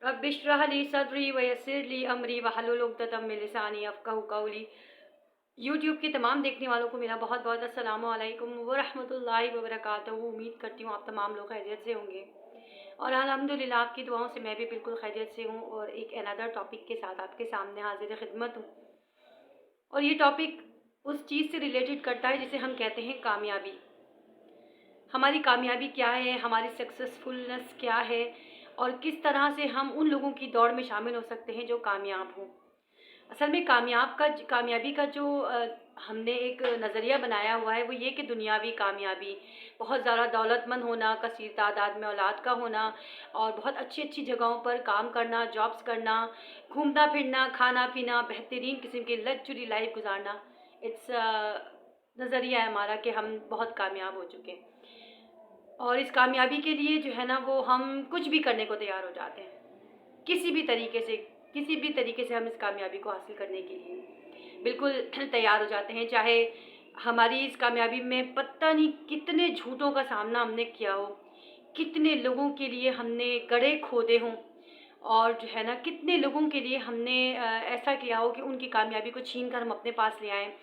Rabbi इश्रह ली सदरी वयस्सिर ली अमरी वहलुल उक़दतम मिन लिसानी यफ़क़हू क़ौली। YouTube के तमाम देखने वालों को मेरा बहुत बहुत अस्सलामु अलैकुम व रहमतुल्लाहि व बरकातहू। उम्मीद करती हूँ आप तमाम लोग खैरियत से होंगे और अल्हम्दुलिल्लाह आपकी दुआओं से मैं भी बिल्कुल खैरियत से हूँ और एक अनदर टॉपिक के साथ आपके सामने हाजिर खिदमत हूँ। और ये टॉपिक उस चीज़ से रिलेटेड करता है जिसे हम कहते हैं कामयाबी। हमारी कामयाबी क्या है, हमारी सक्सेसफुलनेस क्या है और किस तरह से हम उन लोगों की दौड़ में शामिल हो सकते हैं जो कामयाब हों। असल में कामयाबी का जो हमने एक नज़रिया बनाया हुआ है वो ये कि दुनियावी कामयाबी, बहुत ज़्यादा दौलतमंद होना, कसीर तादाद में औलाद का होना और बहुत अच्छी अच्छी जगहों पर काम करना, जॉब्स करना, घूमना फिरना, खाना पीना, बेहतरीन किस्म की लग्जरी लाइफ गुजारना, इट्स नज़रिया है हमारा कि हम बहुत कामयाब हो चुके हैं। और इस कामयाबी के लिए जो है ना वो हम कुछ भी करने को तैयार हो जाते हैं, किसी भी तरीके से हम इस कामयाबी को हासिल करने के लिए बिल्कुल तैयार हो जाते हैं। चाहे हमारी इस कामयाबी में पता नहीं कितने झूठों का सामना हमने किया हो, कितने लोगों के लिए हमने गड़े खोदे हों और जो है ना कितने लोगों के लिए हमने ऐसा किया हो कि उनकी कामयाबी को छीन कर हम अपने पास ले आएँ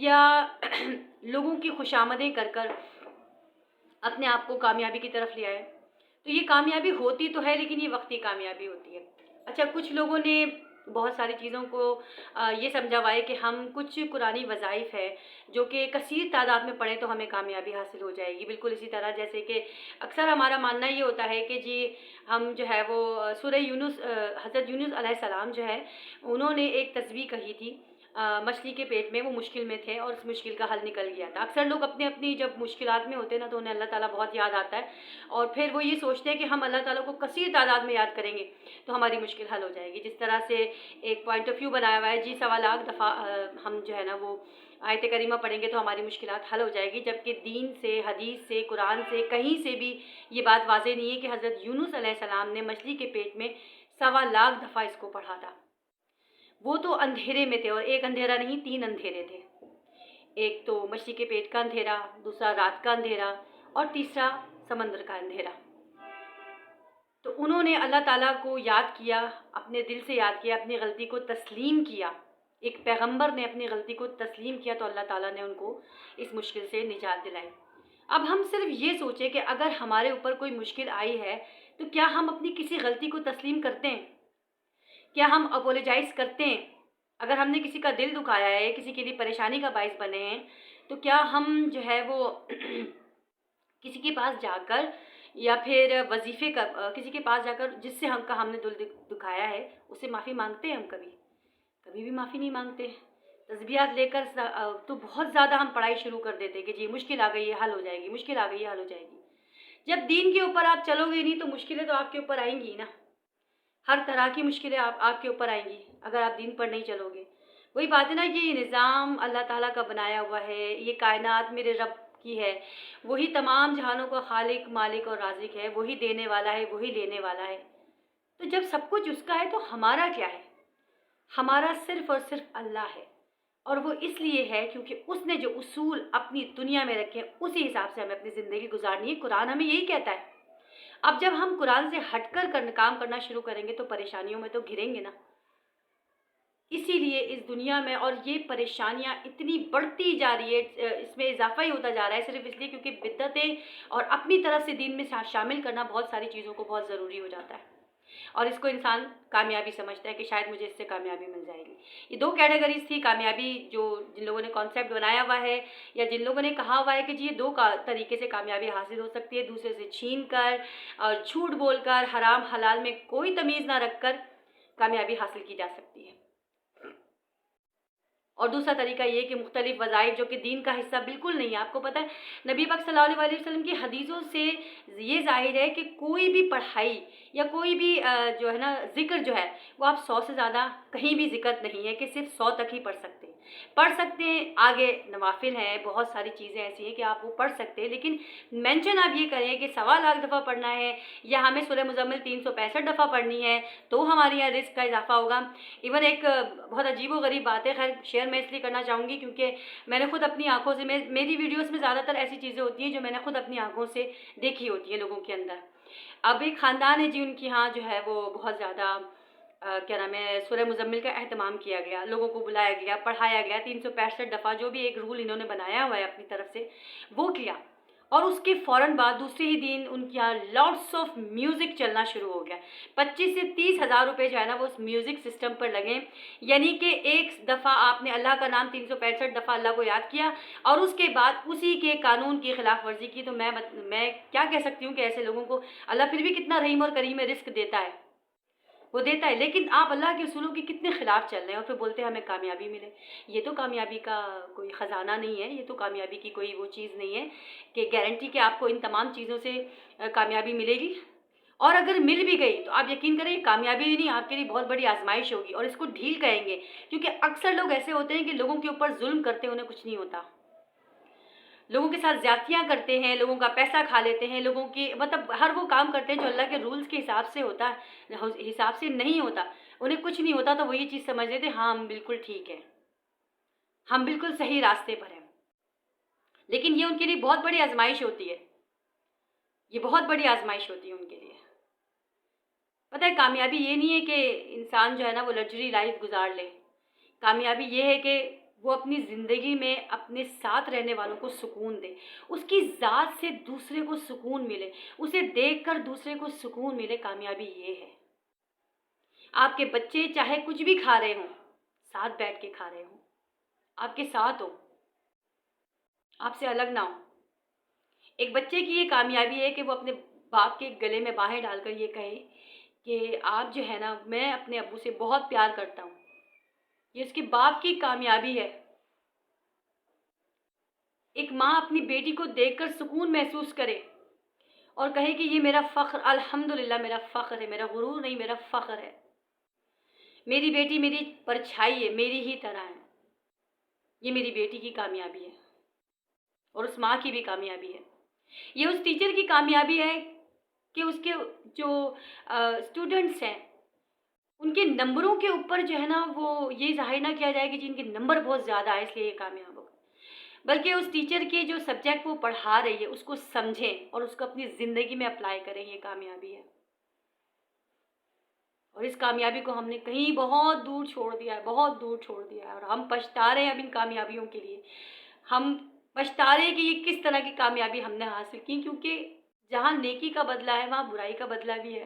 या लोगों की खुशामदें कर कर अपने आप को कामयाबी की तरफ ले आए। तो ये कामयाबी होती तो है लेकिन ये वक्ती कामयाबी होती है। अच्छा, कुछ लोगों ने बहुत सारी चीज़ों को ये समझा हुआ है कि हम कुछ कुरानी वज़ाइफ़ है जो कि कसीर तादाद में पढ़ें तो हमें कामयाबी हासिल हो जाएगी। बिल्कुल इसी तरह जैसे कि अक्सर हमारा मानना ये होता है कि जी हम जो है वो सूरह यूनुस, हज़रत यूनुस अलैहिस्सलाम जो है उन्होंने एक तस्बीह कही थी मछली के पेट में, वो मुश्किल में थे और उस मुश्किल का हल निकल गया था। अक्सर लोग अपनी अपनी जब मुश्किलात में होते हैं ना तो उन्हें अल्लाह ताला बहुत याद आता है और फिर वो ये सोचते हैं कि हम अल्लाह ताला को कसीर तादाद में याद करेंगे तो हमारी मुश्किल हल हो जाएगी। जिस तरह से एक पॉइंट ऑफ व्यू बनाया हुआ है जी, 1.25 लाख दफ़ा हम जो है ना वो आयत करीमा पढ़ेंगे तो हमारी मुश्किलात हल हो जाएगी, जबकि दीन से, हदीस से, कुरान से कहीं से भी ये बात वाज़ेह नहीं है कि हज़रत यूनुस अलैहिस्सलाम ने मछली के पेट में 1.25 लाख दफ़ा इसको पढ़ा था। वो तो अंधेरे में थे और एक अंधेरा नहीं, 3 अंधेरे थे। एक तो मछली के पेट का अंधेरा, दूसरा रात का अंधेरा और तीसरा समंदर का अंधेरा। तो उन्होंने अल्लाह ताला को याद किया, अपने दिल से याद किया, अपनी गलती को तस्लीम किया। एक पैगंबर ने अपनी गलती को तस्लीम किया तो अल्लाह ताला ने उनको इस मुश्किल से निजात दिलाई। अब हम सिर्फ ये सोचें कि अगर हमारे ऊपर कोई मुश्किल आई है तो क्या हम अपनी किसी गलती को तस्लीम करते हैं? क्या हम अपोलोजाइज़ करते हैं? अगर हमने किसी का दिल दुखाया है, किसी के लिए परेशानी का बाइस बने हैं, तो क्या हम जो है वो किसी के पास जाकर या फिर वजीफ़े का किसी के पास जाकर जिससे हमने दिल दुखाया है उससे माफ़ी मांगते हैं? हम कभी कभी भी माफ़ी नहीं मांगते। तस्बीहात लेकर तो बहुत ज़्यादा हम पढ़ाई शुरू कर देते हैं कि जी मुश्किल आ गई है, हल हो जाएगी, मुश्किल आ गई है, हल हो जाएगी। जब दीन के ऊपर आप चलोगे नहीं तो मुश्किलें तो आपके ऊपर आएंगी ही ना। हर तरह की मुश्किलें आपके ऊपर आएंगी अगर आप दीन पर नहीं चलोगे। वही बात है ना, ये निज़ाम अल्लाह ताला का बनाया हुआ है, ये कायनात मेरे रब की है, वही तमाम जहानों का खालिक, मालिक और राज़िक है, वही देने वाला है, वही लेने वाला है। तो जब सब कुछ उसका है तो हमारा क्या है? हमारा सिर्फ़ और सिर्फ़ अल्लाह है और वो इसलिए है क्योंकि उसने जो उसूल अपनी दुनिया में रखे हैं उसी हिसाब से हमें अपनी ज़िंदगी गुजारनी है। कुरान हमें यही कहता है। अब जब हम कुरान से हटकर काम करना शुरू करेंगे तो परेशानियों में तो घिरेंगे ना। इसीलिए इस दुनिया में और ये परेशानियां इतनी बढ़ती जा रही है, इसमें इजाफा ही होता जा रहा है सिर्फ इसलिए क्योंकि बिद्दतें और अपनी तरफ से दीन में शामिल करना बहुत सारी चीज़ों को बहुत ज़रूरी हो जाता है और इसको इंसान कामयाबी समझता है कि शायद मुझे इससे कामयाबी मिल जाएगी। ये 2 कैटेगरीज थी कामयाबी, जो जिन लोगों ने कॉन्सेप्ट बनाया हुआ है या जिन लोगों ने कहा हुआ है कि जी ये 2 तरीके से कामयाबी हासिल हो सकती है, दूसरे से छीन कर और झूठ बोलकर, हराम हलाल में कोई तमीज़ ना रख कर कामयाबी हासिल की जा सकती है। और दूसरा तरीका ये कि मुख्तलिफ वज़ाइफ जो कि दीन का हिस्सा बिल्कुल नहीं है। आपको पता है नबी पाक सल्लल्लाहु अलैहि वसल्लम की हदीसों से ये ज़ाहिर है कि कोई भी पढ़ाई या कोई भी जो है ना ज़िक्र जो है वो आप 100 से ज़्यादा कहीं भी ज़िक्र नहीं है कि सिर्फ 100 तक ही पढ़ सकते हैं। आगे नवाफिल हैं, बहुत सारी चीज़ें ऐसी हैं कि आप वो पढ़ सकते हैं, लेकिन मेंशन आप ये करें कि 1.25 लाख दफ़ा पढ़ना है या हमें सूरह मुज़म्मिल 365 दफ़ा पढ़नी है तो हमारे यहाँ रिस्क का इजाफा होगा। इवन एक बहुत अजीब व गरीब बात है, खैर शेयर मैं इसलिए करना चाहूँगी क्योंकि मैंने खुद अपनी आंखों से मेरी वीडियोस में ज़्यादातर ऐसी चीज़ें होती हैं जो मैंने खुद अपनी आंखों से देखी होती है लोगों के अंदर। اب ایک خاندان ہے جی، ان کی ہاں جو ہے وہ بہت زیادہ کیا نام ہے، سورہ مزمل کا اہتمام کیا گیا، لوگوں کو بلایا گیا، پڑھایا گیا، 365 دفعہ جو بھی ایک رول انہوں نے بنایا ہوا ہے اپنی طرف سے وہ کیا، اور اس کے فوراً بعد دوسرے ہی دن ان کے یہاں لاٹس آف میوزک چلنا شروع ہو گیا. 25 سے 30 ہزار روپے جو ہے نا وہ اس میوزک سسٹم پر لگے، یعنی کہ ایک دفعہ آپ نے اللہ کا نام 365 دفعہ اللہ کو یاد کیا اور اس کے بعد اسی کے قانون کی خلاف ورزی کی، تو میں کیا کہہ سکتی ہوں کہ ایسے لوگوں کو اللہ پھر بھی کتنا رحیم اور کریم ہے، رزق دیتا ہے، وہ دیتا ہے، لیکن آپ اللہ کے اصولوں کے کتنے خلاف چل رہے ہیں اور پھر بولتے ہیں ہمیں کامیابی ملے. یہ تو کامیابی کا کوئی خزانہ نہیں ہے، یہ تو کامیابی کی کوئی وہ چیز نہیں ہے کہ گارنٹی کہ آپ کو ان تمام چیزوں سے کامیابی ملے گی. اور اگر مل بھی گئی تو آپ یقین کریں یہ کامیابی ہی نہیں، آپ کے لیے بہت بڑی آزمائش ہوگی، اور اس کو ڈھیل کہیں گے، کیونکہ اکثر لوگ ایسے ہوتے ہیں کہ لوگوں کے اوپر ظلم کرتے ہیں، انہیں کچھ نہیں ہوتا، لوگوں کے ساتھ زیادتیاں کرتے ہیں، لوگوں کا پیسہ کھا لیتے ہیں، لوگوں کی مطلب ہر وہ کام کرتے ہیں جو اللہ کے رولز کے حساب سے ہوتا ہے، حساب سے نہیں ہوتا، انہیں کچھ نہیں ہوتا تو وہ یہ چیز سمجھ لیتے ہاں ہم بالکل ٹھیک ہے، ہم بالکل صحیح راستے پر ہیں. لیکن یہ ان کے لیے بہت بڑی آزمائش ہوتی ہے، یہ بہت بڑی آزمائش ہوتی ہے ان کے لیے. پتہ ہے کامیابی یہ نہیں ہے کہ انسان جو ہے نا وہ لگژری لائف گزار لے، کامیابی یہ ہے کہ وہ اپنی زندگی میں اپنے ساتھ رہنے والوں کو سکون دے، اس کی ذات سے دوسرے کو سکون ملے، اسے دیکھ کر دوسرے کو سکون ملے. کامیابی یہ ہے. آپ کے بچے چاہے کچھ بھی کھا رہے ہوں، ساتھ بیٹھ کے کھا رہے ہوں، آپ کے ساتھ ہو، آپ سے الگ نہ ہو. ایک بچے کی یہ کامیابی ہے کہ وہ اپنے باپ کے گلے میں باہیں ڈال کر یہ کہے کہ آپ جو ہے نا میں اپنے ابو سے بہت پیار کرتا ہوں. یہ اس کے باپ کی کامیابی ہے. ایک ماں اپنی بیٹی کو دیکھ کر سکون محسوس کرے اور کہے کہ یہ میرا فخر، الحمدللہ میرا فخر ہے، میرا غرور نہیں، میرا فخر ہے، میری بیٹی میری پرچھائی ہے، میری ہی طرح ہے. یہ میری بیٹی کی کامیابی ہے اور اس ماں کی بھی کامیابی ہے. یہ اس ٹیچر کی کامیابی ہے کہ اس کے جو اسٹوڈنٹس ہیں ان کے نمبروں کے اوپر جو ہے نا وہ یہ ظاہر نہ کیا جائے کہ جن کے نمبر بہت زیادہ ہے اس لیے یہ کامیاب ہوگا، بلکہ اس ٹیچر کے جو سبجیکٹ وہ پڑھا رہی ہے اس کو سمجھیں اور اس کو اپنی زندگی میں اپلائی کریں. یہ کامیابی ہے. اور اس کامیابی کو ہم نے کہیں بہت دور چھوڑ دیا ہے، بہت دور چھوڑ دیا ہے، اور ہم پچھتا رہے ہیں اب ان کامیابیوں کے لیے. ہم پچھتا رہے ہیں کہ یہ کس طرح کی کامیابی ہم نے حاصل کی، کیونکہ جہاں نیکی کا بدلہ ہے وہاں برائی کا بدلہ بھی ہے.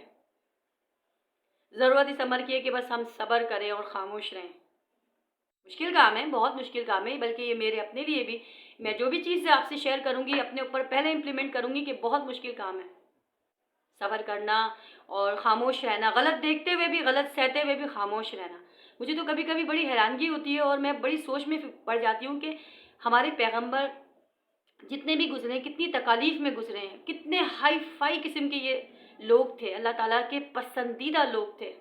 ضرورت اس امر کی ہے کہ بس ہم صبر کریں اور خاموش رہیں. مشکل کام ہے، بہت مشکل کام ہے، بلکہ یہ میرے اپنے لیے بھی، میں جو بھی چیز آپ سے شیئر کروں گی اپنے اوپر پہلے امپلیمنٹ کروں گی کہ بہت مشکل کام ہے. صبر کرنا اور خاموش رہنا، غلط دیکھتے ہوئے بھی، غلط سہتے ہوئے بھی خاموش رہنا. مجھے تو کبھی کبھی بڑی حیرانگی ہوتی ہے اور میں بڑی سوچ میں پڑ جاتی ہوں کہ ہمارے پیغمبر جتنے بھی گزرے ہیں کتنی تکالیف میں گزرے ہیں، کتنے ہائی فائی قسم کے یہ لوگ تھے، اللہ تعالیٰ کے پسندیدہ لوگ تھے،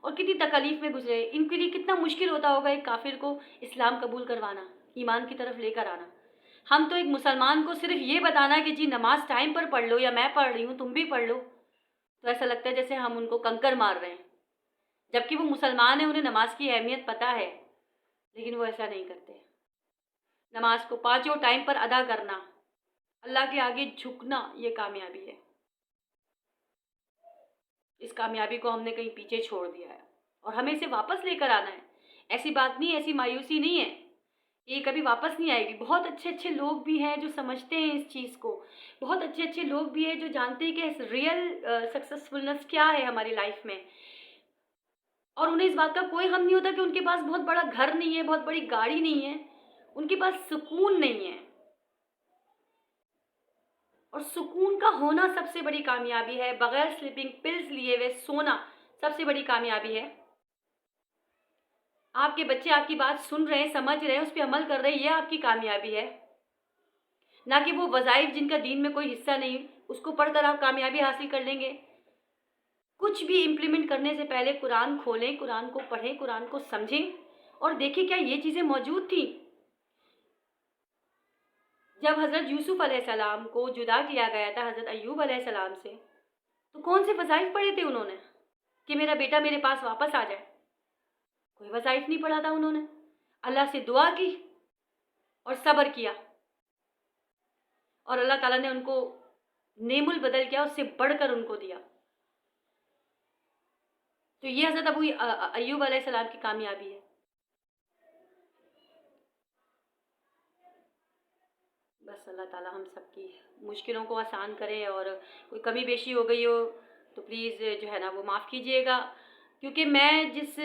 اور کتنی تکالیف میں گزرے. ان کے لیے کتنا مشکل ہوتا ہوگا ایک کافر کو اسلام قبول کروانا، ایمان کی طرف لے کر آنا. ہم تو ایک مسلمان کو صرف یہ بتانا کہ جی نماز ٹائم پر پڑھ لو، یا میں پڑھ رہی ہوں تم بھی پڑھ لو، تو ایسا لگتا ہے جیسے ہم ان کو کنکر مار رہے ہیں، جبکہ وہ مسلمان ہیں، انہیں نماز کی اہمیت پتہ ہے، لیکن وہ ایسا نہیں کرتے. نماز کو 5 ٹائم پر ادا کرنا، اللہ کے آگے جھکنا، یہ کامیابی ہے. اس کامیابی کو ہم نے کہیں پیچھے چھوڑ دیا ہے اور ہمیں اسے واپس لے کر آنا ہے. ایسی بات نہیں، ایسی مایوسی نہیں ہے، یہ کبھی واپس نہیں آئے گی. بہت اچھے اچھے لوگ بھی ہیں جو سمجھتے ہیں اس چیز کو، بہت اچھے اچھے لوگ بھی ہیں جو جانتے ہیں کہ ریئل سکسیسفلنس کیا ہے ہماری لائف میں، اور انہیں اس بات کا کوئی غم نہیں ہوتا کہ ان کے پاس بہت بڑا گھر نہیں ہے، بہت بڑی گاڑی نہیں ہے، ان کے پاس سکون نہیں ہے. اور سکون کا ہونا سب سے بڑی کامیابی ہے. بغیر سلیپنگ پلز لیے ہوئے سونا سب سے بڑی کامیابی ہے. آپ کے بچے آپ کی بات سن رہے ہیں، سمجھ رہے ہیں، اس پہ عمل کر رہے ہیں، یہ آپ کی کامیابی ہے، نہ کہ وہ وظائف جن کا دین میں کوئی حصہ نہیں اس کو پڑھ کر آپ کامیابی حاصل کر لیں گے. کچھ بھی امپلیمنٹ کرنے سے پہلے قرآن کھولیں، قرآن کو پڑھیں، قرآن کو سمجھیں اور دیکھیں کیا یہ چیزیں موجود تھیں. جب حضرت یوسف علیہ السلام کو جدا کیا گیا تھا حضرت ایوب علیہ السلام سے، تو کون سے وظائف پڑھے تھے انہوں نے کہ میرا بیٹا میرے پاس واپس آ جائے؟ کوئی وظائف نہیں پڑھا تھا انہوں نے. اللہ سے دعا کی اور صبر کیا، اور اللہ تعالیٰ نے ان کو नेमुल बदल गया, उससे बढ़कर उनको दिया। तो ये हज़रत अय्यूब अलैहिस्सलाम की कामयाबी है। बस अल्लाह ताला हम सबकी मुश्किलों को आसान करे, और कोई कमी बेशी हो गई हो तो प्लीज़ जो है ना वो माफ़ कीजिएगा, क्योंकि मैं जिस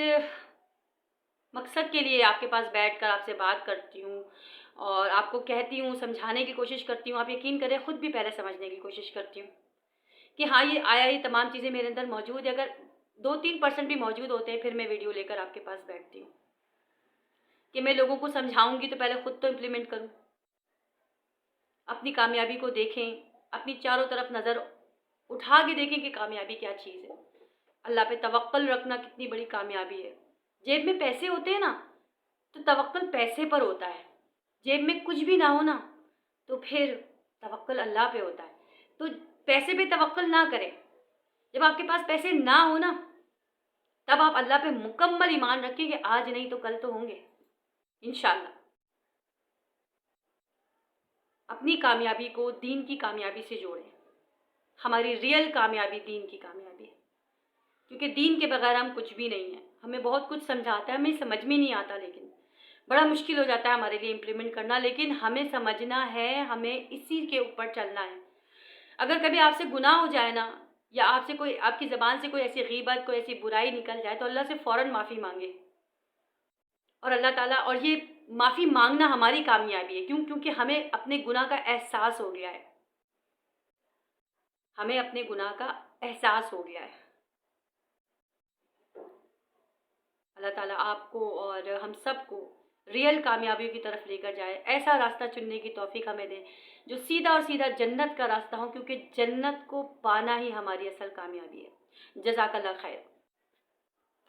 मकसद के लिए आपके पास बैठकर आपसे बात करती हूँ और आपको कहती हूँ, समझाने की कोशिश करती हूँ, आप यकीन करें ख़ुद भी पहले समझने की कोशिश करती हूँ कि हाँ ये तमाम चीज़ें मेरे अंदर मौजूद है। अगर 2-3% भी मौजूद होते हैं फिर मैं वीडियो लेकर आपके पास बैठती हूँ कि मैं लोगों को समझाऊँगी तो पहले ख़ुद तो इम्प्लीमेंट करूँ। अपनी कामयाबी को देखें, अपनी चारों तरफ नज़र उठा के देखें कि कामयाबी क्या चीज़ है। अल्लाह पे तवक्कल रखना कितनी बड़ी कामयाबी है। जेब में पैसे होते हैं ना तो तवक्कल पैसे पर होता है, जेब में कुछ भी ना हो ना तो फिर तवक्कल अल्लाह पे होता है। तो पैसे पे तवक्कल ना करें। जब आपके पास पैसे ना हो ना तब आप अल्लाह पे मुकम्मल ईमान रखें कि आज नहीं तो कल तो होंगे इंशाअल्लाह। अपनी कामयाबी को दीन की कामयाबी से जोड़ें। हमारी रियल कामयाबी दीन की कामयाबी है, क्योंकि दीन के बगैर हम कुछ भी नहीं है। हमें बहुत कुछ समझाता है, हमें समझ में नहीं आता, लेकिन बड़ा मुश्किल हो जाता है हमारे लिए इम्प्लीमेंट करना, लेकिन हमें समझना है, हमें इसी के ऊपर चलना है। अगर कभी आपसे गुनाह हो जाए ना, या आपसे कोई, आपकी ज़बान से कोई ऐसी गीबत, कोई ऐसी बुराई निकल जाए तो अल्लाह से फ़ौरन माफ़ी मांगे, और अल्लाह ताला, और ये माफ़ी मांगना हमारी कामयाबी है। क्यों? क्योंकि हमें अपने गुनाह का एहसास हो गया है, हमें अपने गुनाह का एहसास हो गया है। अल्लाह ताला आपको और हम सबको रियल कामयाबियों की तरफ लेकर जाए, ऐसा रास्ता चुनने की तौफीक हमें दें जो सीधा और सीधा जन्नत का रास्ता हो, क्योंकि जन्नत को पाना ही हमारी असल कामयाबी है। जज़ाकल्लाह खैर।